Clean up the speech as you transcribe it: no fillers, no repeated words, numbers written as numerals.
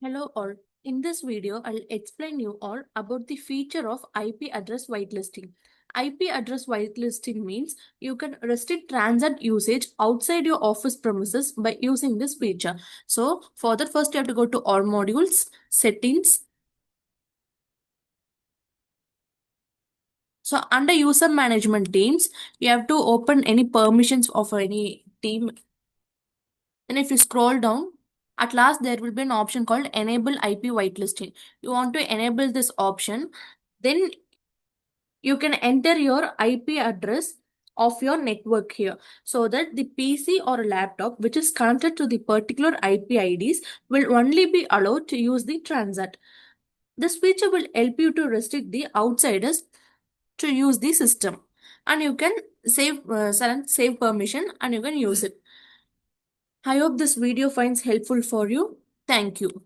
Hello all. In this video, I'll explain you all about the feature of IP address whitelisting. IP address whitelisting means you can restrict transit usage outside your office premises by using this feature. So for that, first you have to go to all modules, settings. So under user management teams, you have to open any permissions of any team. And if you scroll down, at last there will be an option called enable IP whitelisting. You want to enable this option, then you can enter your IP address of your network here so that the PC or laptop which is connected to the particular IP IDs will only be allowed to use the transit. This feature will help you to restrict the outsiders to use the system, and you can save permission and you can use it. I hope this video finds helpful for you. Thank you.